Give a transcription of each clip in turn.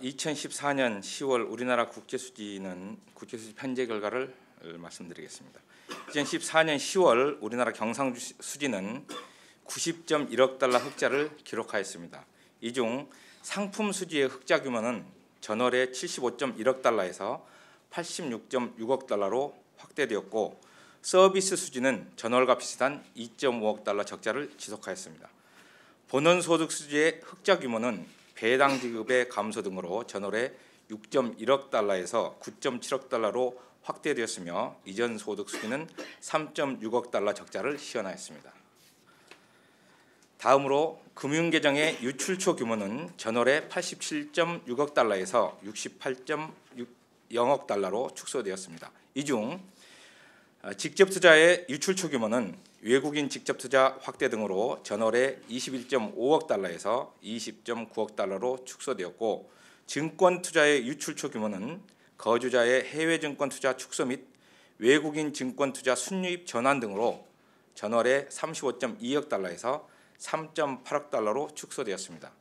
2014년 10월 우리나라 국제수지 편제 결과를 말씀드리겠습니다. 2014년 10월 우리나라 경상수지는 90.1억 달러 흑자를 기록하였습니다. 이 중 상품 수지의 흑자 규모는 전월에 75.1억 달러에서 86.6억 달러로 확대되었고, 서비스 수지는 전월과 비슷한 2.5억 달러 적자를 지속하였습니다. 본원소득 수지의 흑자 규모는 배당 지급의 감소 등으로 전월에 6.1억 달러에서 9.7억 달러로 확대되었으며, 이전 소득 수지는 3.6억 달러 적자를 시현하였습니다. 다음으로 금융계정의 유출처 규모는 전월에 87.6억 달러에서 68.0억 달러로 축소되었습니다. 이 중 직접 투자의 유출처 규모는 외국인 직접 투자 확대 등으로 전월에 21.5억 달러에서 20.9억 달러로 축소되었고, 증권 투자의 유출처 규모는 거주자의 해외 증권 투자 축소 및 외국인 증권 투자 순유입 전환 등으로 전월에 35.2억 달러에서 3.8억 달러로 축소되었습니다.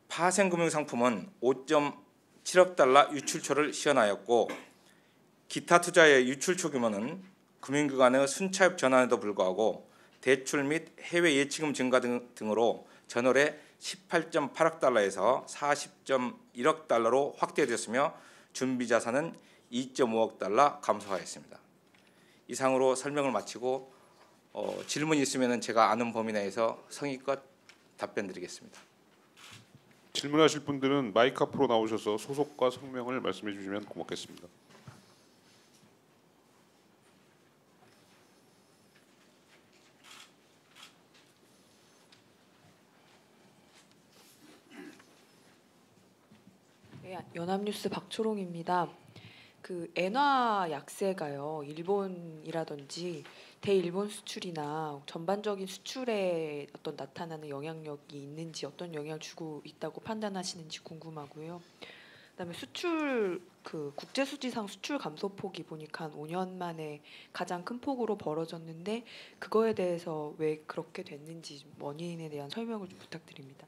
파생금융상품은 5.7억 달러 유출처를 시현하였고, 기타 투자의 유출처 규모는 금융기관의 순차입 전환에도 불구하고 대출 및 해외 예치금 증가 등으로 전월에 18.8억 달러에서 40.1억 달러로 확대되었으며, 준비자산은 2.5억 달러 감소하였습니다. 이상으로 설명을 마치고 질문 있으면 제가 아는 범위 내에서 성의껏 답변드리겠습니다. 질문하실 분들은 마이크 앞으로 나오셔서 소속과 성명을 말씀해 주시면 고맙겠습니다. 네, 연합뉴스 박초롱입니다. 그 엔화 약세가요, 일본이라든지 대일본 수출이나 전반적인 수출에 어떤 나타나는 영향력이 있는지, 어떤 영향을 주고 있다고 판단하시는지 궁금하고요. 그다음에 수출 국제수지상 수출 감소폭이 보니까 한 5년 만에 가장 큰 폭으로 벌어졌는데, 그거에 대해서 왜 그렇게 됐는지 원인에 대한 설명을 좀 부탁드립니다.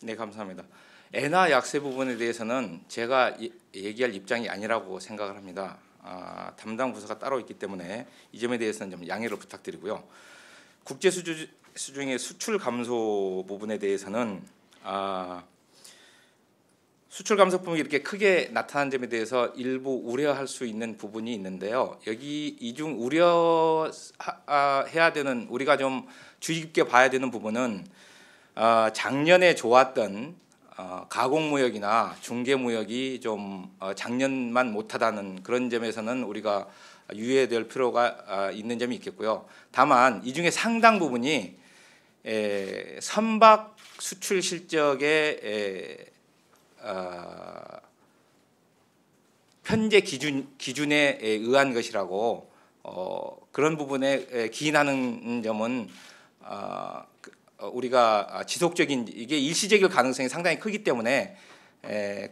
네, 감사합니다. 엔화 약세 부분에 대해서는 제가 얘기할 입장이 아니라고 생각을 합니다. 담당 부서가 따로 있기 때문에 이 점에 대해서는 좀 양해를 부탁드리고요. 국제수중의 수출 감소 부분에 대해서는 수출 감소폭이 이렇게 크게 나타난 점에 대해서 일부 우려할 수 있는 부분이 있는데요. 여기 이 중 우려해야 되는, 우리가 좀 주의 깊게 봐야 되는 부분은 작년에 좋았던 가공무역이나 중개무역이 좀 작년만 못하다는 그런 점에서는 우리가 유의될 필요가 있는 점이 있겠고요. 다만 이 중에 상당 부분이 선박 수출 실적의 편제 기준에 의한 것이라고, 그런 부분에 기인하는 점은 우리가 지속적인, 이게 일시적일 가능성이 상당히 크기 때문에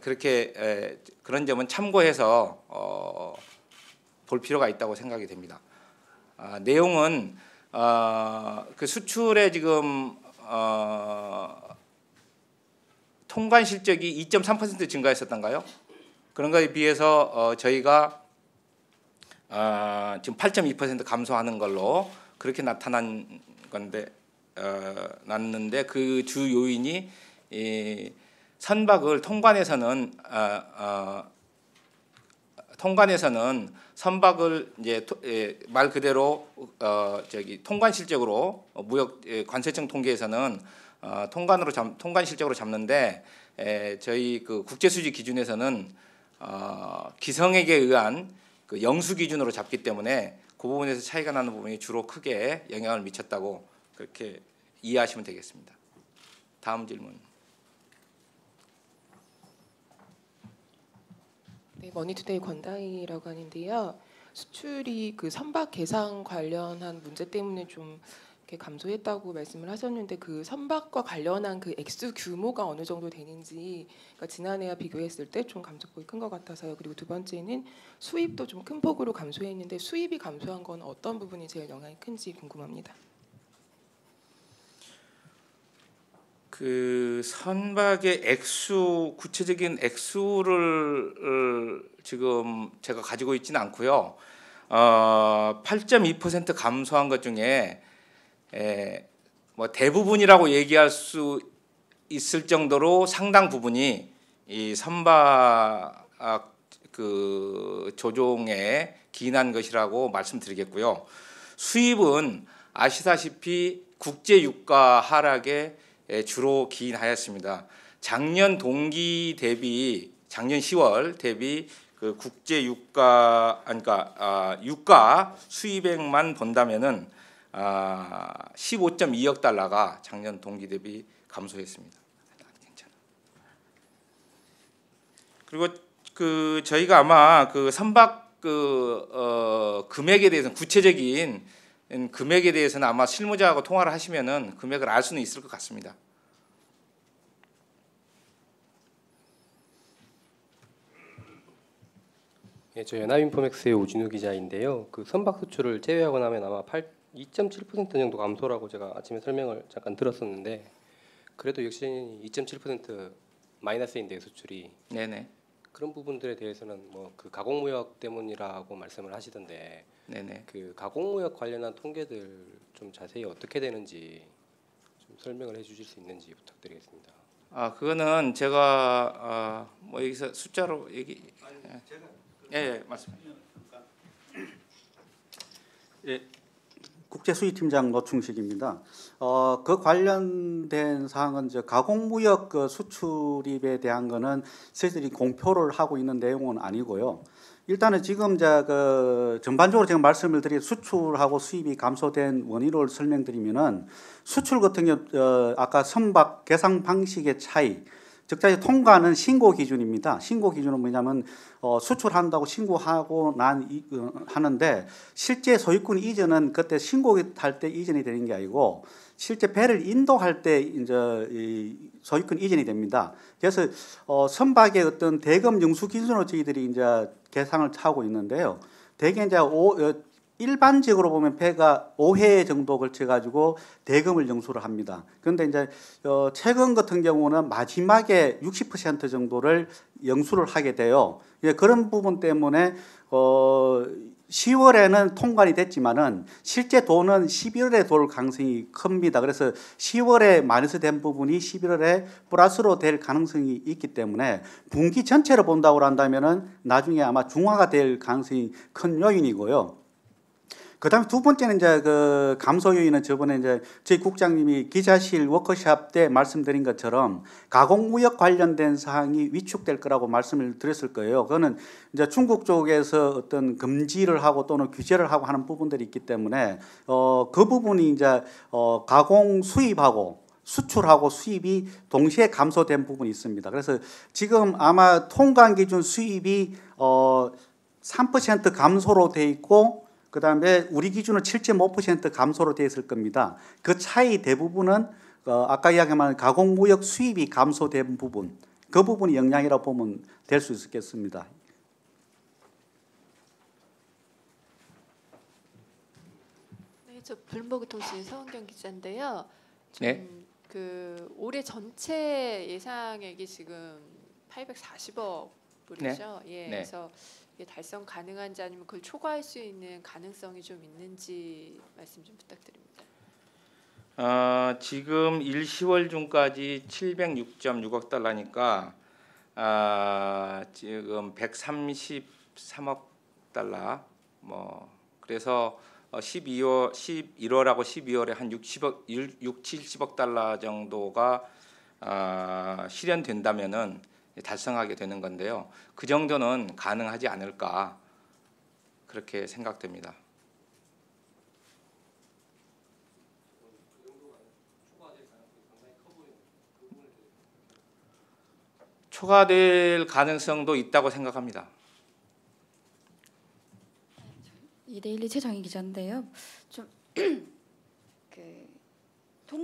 그렇게 그런 점은 참고해서 볼 필요가 있다고 생각이 됩니다. 내용은 그 수출에 지금 통관 실적이 2.3% 증가했었던가요? 그런 것에 비해서 저희가 지금 8.2% 감소하는 걸로 그렇게 나타난 건데, 났는데 그 주 요인이 선박을 통관에서는 선박을 이제 말 그대로 통관 실적으로, 무역 관세청 통계에서는 통관 실적으로 잡는데, 저희 그 국제수지 기준에서는 기성액에 의한 그 영수 기준으로 잡기 때문에 그 부분에서 차이가 나는 부분이 주로 크게 영향을 미쳤다고 그렇게 이해하시면 되겠습니다. 다음 질문. 네, 머니투데이 권다희라고 하는데요. 수출이 그 선박 개상 관련한 문제 때문에 좀 이렇게 감소했다고 말씀을 하셨는데, 그 선박과 관련한 그 액수 규모가 어느 정도 되는지, 그러니까 지난해와 비교했을 때 좀 감소폭이 큰 것 같아서요. 그리고 두 번째는 수입도 좀 큰 폭으로 감소했는데, 수입이 감소한 건 어떤 부분이 제일 영향이 큰지 궁금합니다. 그 선박의 액수 구체적인 액수를 지금 제가 가지고 있지는 않고요. 8.2% 감소한 것 중에 뭐 대부분이라고 얘기할 수 있을 정도로 상당 부분이 이 선박 그 조종에 기인한 것이라고 말씀드리겠고요. 수입은 아시다시피 국제 유가 하락에 주로 기인하였습니다. 작년 동기 대비 작년 10월 대비 그 국제 유가 그러니까 유가 수입액만 본다면은 15.2억 달러가 작년 동기 대비 감소했습니다. 괜찮아. 그리고 그 저희가 아마 그 선박 금액에 대해서는 구체적인 금액에 대해서는 아마 실무자하고 통화를 하시면은 금액을 알 수는 있을 것 같습니다. 예, 저 연합인포맥스의 오진우 기자인데요. 그 선박 수출을 제외하고 나면 아마 2.7% 정도 감소라고 제가 아침에 설명을 잠깐 들었었는데 그래도 역시 2.7% 마이너스인데요, 수출이. 네네. 그런 부분들에 대해서는 뭐 그 가공무역 때문이라고 말씀을 하시던데 네네. 그 가공무역 관련한 통계들 좀 자세히 어떻게 되는지 좀 설명을 해주실 수 있는지 부탁드리겠습니다. 그거는 제가 뭐 여기서 숫자로 얘기. 예, 맞습니다. 예, 국제수입팀장 노충식입니다. 그 관련된 사항은 가공무역 수출입에 대한 거는 저희들이 공표를 하고 있는 내용은 아니고요. 일단은 지금 전반적으로 제가 말씀을 드린 수출하고 수입이 감소된 원인을 설명드리면은 수출 같은 경우 아까 선박 계산 방식의 차이. 적자의 통과는 신고 기준입니다. 신고 기준은 뭐냐면 수출한다고 신고하고 하는데 실제 소유권 이전은 그때 신고할 때 이전이 되는 게 아니고 실제 배를 인도할 때 이제 이 소유권 이전이 됩니다. 그래서 선박의 어떤 대금 영수 기준으로 저희들이 이제 계상을 하고 있는데요. 대개 이제 일반적으로 보면 배가 5회 정도 걸쳐가지고 대금을 영수를 합니다. 그런데 이제 최근 같은 경우는 마지막에 60% 정도를 영수를 하게 돼요. 예, 그런 부분 때문에 10월에는 통관이 됐지만은 실제 돈은 11월에 돌 가능성이 큽니다. 그래서 10월에 마이너스 된 부분이 11월에 플러스로 될 가능성이 있기 때문에 분기 전체로 본다고 한다면은 나중에 아마 중화가 될 가능성이 큰 요인이고요. 그다음에 두 번째는 이제 그 감소 요인은 저번에 이제 저희 국장님이 기자실 워크숍 때 말씀드린 것처럼 가공무역 관련된 사항이 위축될 거라고 말씀을 드렸을 거예요. 그거는 이제 중국 쪽에서 어떤 금지를 하고 또는 규제를 하고 하는 부분들이 있기 때문에 그 부분이 이제 가공 수입하고 수출하고 수입이 동시에 감소된 부분이 있습니다. 그래서 지금 아마 통관 기준 수입이 3% 감소로 돼 있고 그다음에 우리 기준은 7.5% 감소로 되어 있을 겁니다. 그 차이 대부분은 아까 이야기한 가공무역 수입이 감소된 부분, 그 부분이 영향이라고 보면 될 수 있겠습니다. 네, 저 블룸버그 통신 서은경 기자인데요. 네. 그 올해 전체 예상액이 지금 840억 불이죠. 네. 예, 네. 그래서 이게 달성 가능한지 아니면 그걸 초과할 수 있는 가능성이 좀 있는지 말씀 좀 부탁드립니다. 지금 1, 10월 중까지 706.6억 달러니까 지금 133억 달러 뭐 그래서 11월하고 12월에 한 60억, 6, 70억 달러 정도가 실현된다면은 달성하게 되는 건데요. 그 정도는 가능하지 않을까 그렇게 생각됩니다. 초과될 가능성도 있다고 생각합니다. 이데일리 최정희 기자인데요. 좀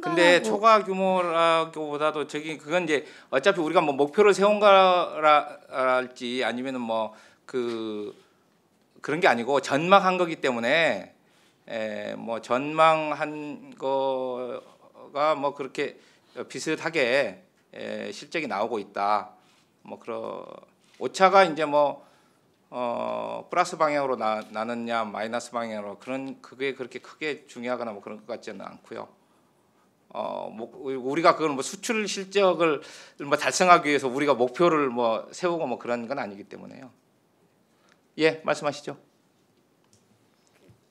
근데 초과 규모라기보다도 그건 이제 어차피 우리가 뭐 목표를 세운 거랄지 아니면은 뭐 그런 게 아니고 전망한 거기 때문에 뭐 전망한 거가 뭐 그렇게 비슷하게 실적이 나오고 있다. 뭐 그런 오차가 이제 뭐 플러스 방향으로 나느냐 마이너스 방향으로 그게 그렇게 크게 중요하거나 뭐 그런 것 같지는 않고요. 뭐 우리가 그걸 뭐 수출 실적을 뭐 달성하기 위해서 우리가 목표를 뭐 세우고 뭐 그런 건 아니기 때문에요. 예, 말씀하시죠.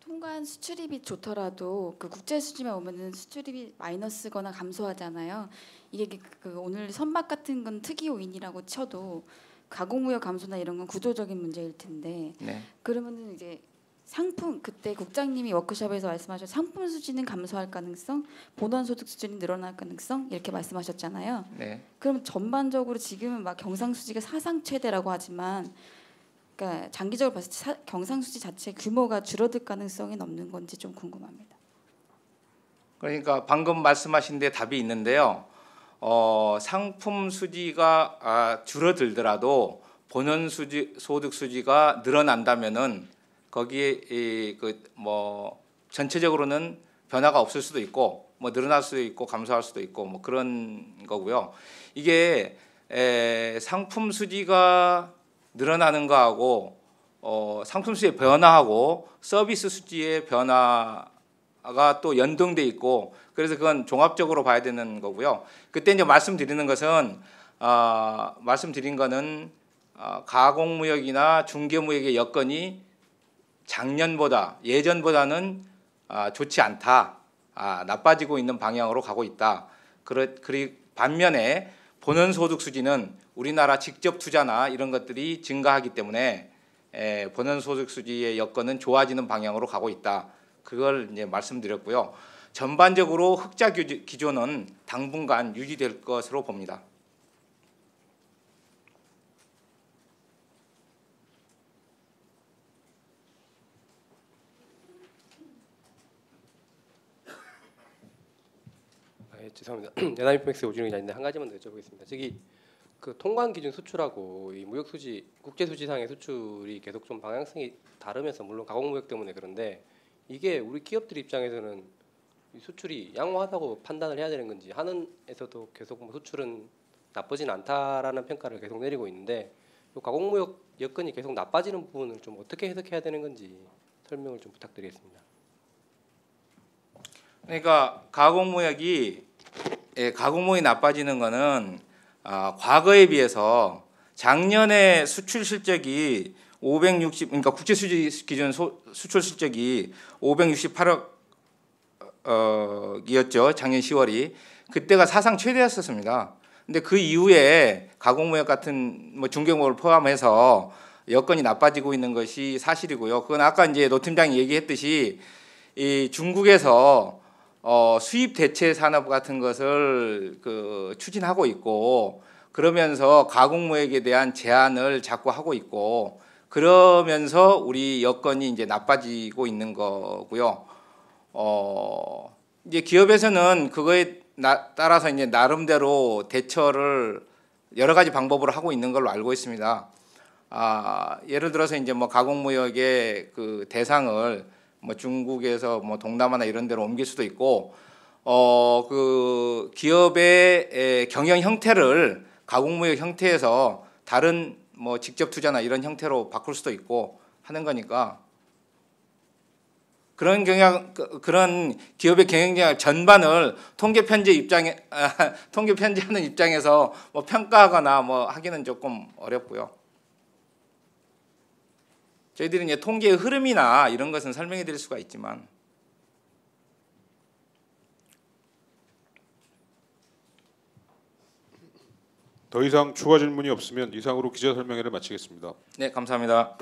통관 수출입이 좋더라도 그 국제 수지만 오면은 수출입이 마이너스거나 감소하잖아요. 이게 그 오늘 선박 같은 건 특이 요인이라고 쳐도 가공무역 감소나 이런 건 구조적인 문제일 텐데. 네. 그러면은 이제 상품 그때 국장님이 워크숍에서 말씀하신 상품 수지는 감소할 가능성, 본원 소득 수준이 늘어날 가능성 이렇게 말씀하셨잖아요. 네. 그럼 전반적으로 지금은 막 경상 수지가 사상 최대라고 하지만, 그러니까 장기적으로 봤을 때 경상 수지 자체 규모가 줄어들 가능성이 없는 건지 좀 궁금합니다. 그러니까 방금 말씀하신 데 답이 있는데요. 상품 수지가 줄어들더라도 본연 소득 수지가 늘어난다면은 거기에 뭐 전체적으로는 변화가 없을 수도 있고 뭐 늘어날 수도 있고 감소할 수도 있고 뭐 그런 거고요. 이게 상품 수지가 늘어나는 거하고 상품 수지의 변화하고 서비스 수지의 변화가 또 연동돼 있고 그래서 그건 종합적으로 봐야 되는 거고요. 그때 이제 말씀드린 거는 가공무역이나 중개무역의 여건이 작년보다 예전보다는 좋지 않다, 나빠지고 있는 방향으로 가고 있다. 그리고 반면에 본연소득 수지는 우리나라 직접 투자나 이런 것들이 증가하기 때문에 본연소득 수지의 여건은 좋아지는 방향으로 가고 있다. 그걸 이제 말씀드렸고요. 전반적으로 흑자 기조는 당분간 유지될 것으로 봅니다. 죄송합니다. 연합인포맥스 오준호 기자인데 한 가지만 더 여쭤보겠습니다. 저기 그 통관 기준 수출하고 이 무역 수지, 국제 수지상의 수출이 계속 좀 방향성이 다르면서 물론 가공무역 때문에 그런데 이게 우리 기업들 입장에서는 이 수출이 양호하다고 판단을 해야 되는 건지 한은에서도 계속 뭐 수출은 나쁘진 않다라는 평가를 계속 내리고 있는데 이 가공무역 여건이 계속 나빠지는 부분을 좀 어떻게 해석해야 되는 건지 설명을 좀 부탁드리겠습니다. 그러니까 가공무역이 나빠지는 거는 과거에 비해서 작년에 수출 실적이 560 그러니까 국제 수지 기준 수출 실적이 568억이었죠. 작년 10월이. 그때가 사상 최대였었습니다. 근데 그 이후에 가공무역 같은 뭐 중개무역을 포함해서 여건이 나빠지고 있는 것이 사실이고요. 그건 아까 이제 노 팀장이 얘기했듯이 이 중국에서 수입 대체 산업 같은 것을 추진하고 있고 그러면서 가공무역에 대한 제한을 자꾸 하고 있고 그러면서 우리 여건이 이제 나빠지고 있는 거고요. 이제 기업에서는 그거에 따라서 이제 나름대로 대처를 여러 가지 방법으로 하고 있는 걸로 알고 있습니다. 예를 들어서 이제 뭐 가공무역의 그 대상을 뭐 중국에서 뭐 동남아나 이런 데로 옮길 수도 있고, 그 기업의 경영 형태를 가공무역 형태에서 다른 뭐 직접 투자나 이런 형태로 바꿀 수도 있고 하는 거니까 그런 기업의 경영장 전반을 통계 편제하는 입장에서 뭐 평가하거나 뭐 하기는 조금 어렵고요. 저희들이 이제 통계의 흐름이나 이런 것은 설명해 드릴 수가 있지만 더 이상 추가 질문이 없으면 이상으로 기자 설명회를 마치겠습니다. 네, 감사합니다.